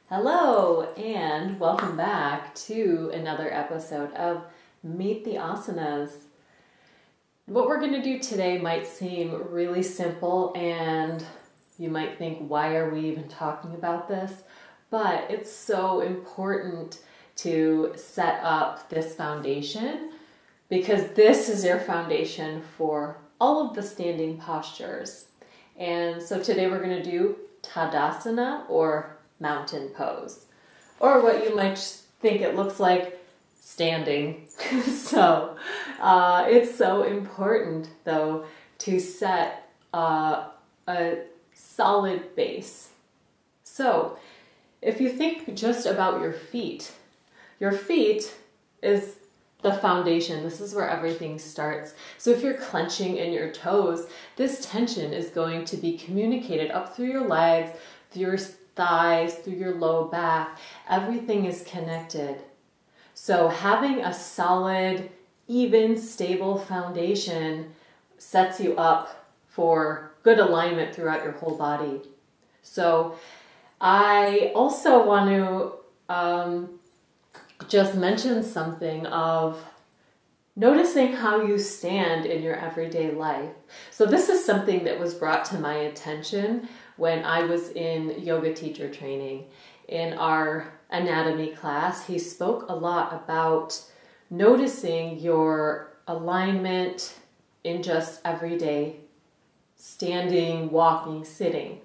Hello and welcome back to another episode of Meet the Asanas. What we're going to do today might seem really simple and you might think, why are we even talking about this? But it's so important to set up this foundation because this is your foundation for all of the standing postures. And so today we're going to do Tadasana or mountain pose, or what you might think it looks like, standing. So it's so important though to set a solid base. So if you think just about your feet is the foundation. This is where everything starts. So if you're clenching in your toes, this tension is going to be communicated up through your legs, through your thighs, through your low back. Everything is connected. So having a solid, even, stable foundation sets you up for good alignment throughout your whole body. So I also want to just mention something of noticing how you stand in your everyday life. So this is something that was brought to my attention when I was in yoga teacher training. In our anatomy class, he spoke a lot about noticing your alignment in just everyday standing, walking, sitting.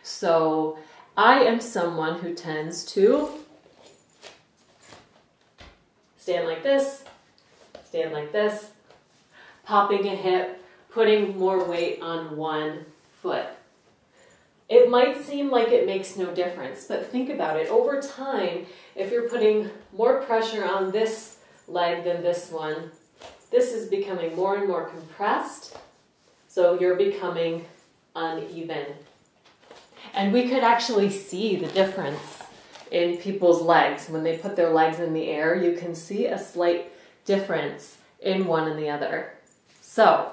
So I am someone who tends to stand like this, popping a hip, putting more weight on one foot. It might seem like it makes no difference, but think about it. Over time, if you're putting more pressure on this leg than this one, this is becoming more and more compressed, so you're becoming uneven. And we could actually see the difference in people's legs. When they put their legs in the air, you can see a slight difference in one and the other. So,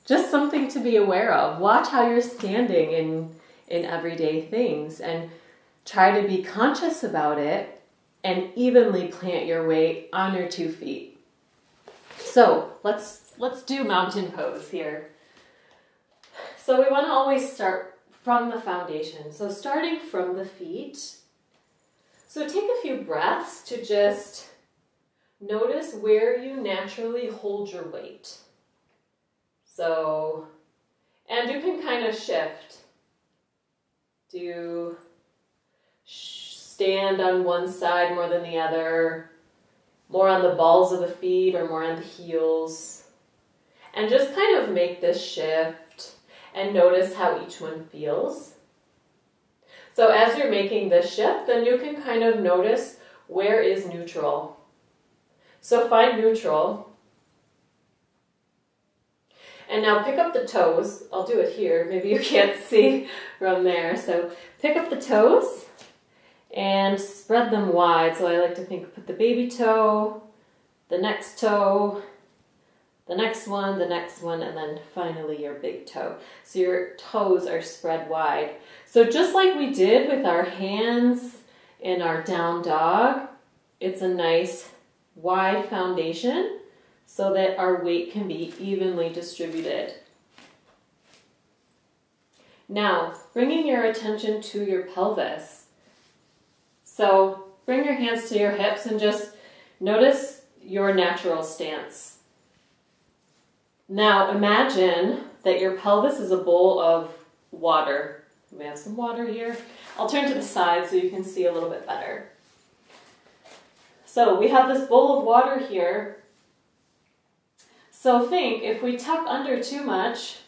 just something to be aware of. Watch how you're standing in everyday things and try to be conscious about it and evenly plant your weight on your 2 feet. So let's do mountain pose here. So we want to always start from the foundation. So starting from the feet. So take a few breaths to just notice where you naturally hold your weight. So, and you can kind of shift. Do you stand on one side more than the other, more on the balls of the feet or more on the heels? And just kind of make this shift and notice how each one feels. So as you're making this shift, then you can kind of notice where is neutral. So find neutral. And now pick up the toes. I'll do it here. Maybe you can't see from there. So pick up the toes and spread them wide. So I like to think, put the baby toe, the next toe, the next one, and then finally your big toe. So your toes are spread wide. So just like we did with our hands in our down dog, it's a nice wide foundation so that our weight can be evenly distributed. Now, bringing your attention to your pelvis. So bring your hands to your hips and just notice your natural stance. Now imagine that your pelvis is a bowl of water. We have some water here. I'll turn to the side so you can see a little bit better. So we have this bowl of water here. So think, if we tuck under too much,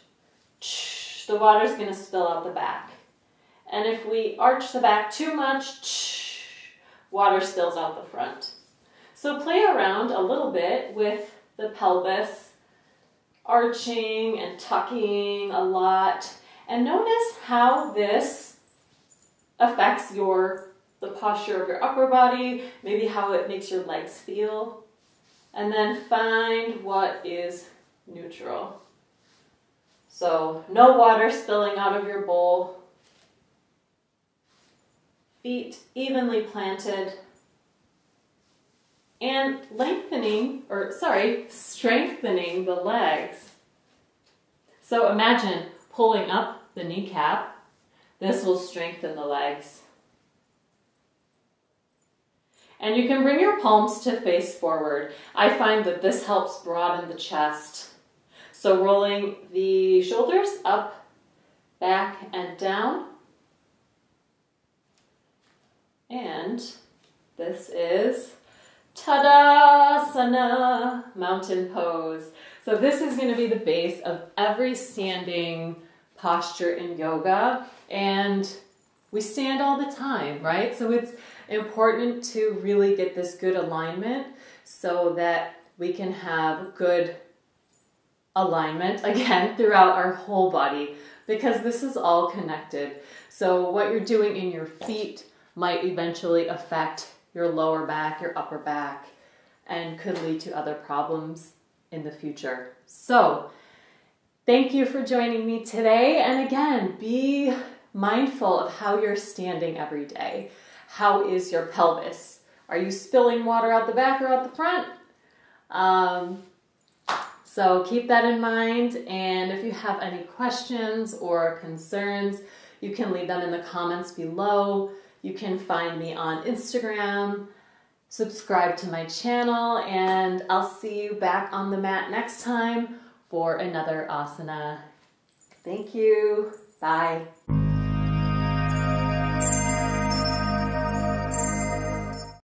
the water's going to spill out the back. And if we arch the back too much, water spills out the front. So play around a little bit with the pelvis, arching and tucking a lot. And notice how this affects the posture of your upper body, maybe how it makes your legs feel. and then find what is neutral. So no water spilling out of your bowl. Feet evenly planted. And strengthening the legs. So imagine pulling up the kneecap. This will strengthen the legs. And you can bring your palms to face forward. I find that this helps broaden the chest. So rolling the shoulders up, back, and down. And this is Tadasana, mountain pose. So this is going to be the base of every standing posture in yoga. And we stand all the time, right? So it's important to really get this good alignment so that we can have good alignment, again, throughout our whole body, because this is all connected. So what you're doing in your feet might eventually affect your lower back, your upper back, and could lead to other problems in the future. So thank you for joining me today. And again, be mindful of how you're standing every day. How is your pelvis? Are you spilling water out the back or out the front? So keep that in mind. And if you have any questions or concerns, you can leave them in the comments below. You can find me on Instagram, subscribe to my channel, and I'll see you back on the mat next time for another asana. Thank you. Bye.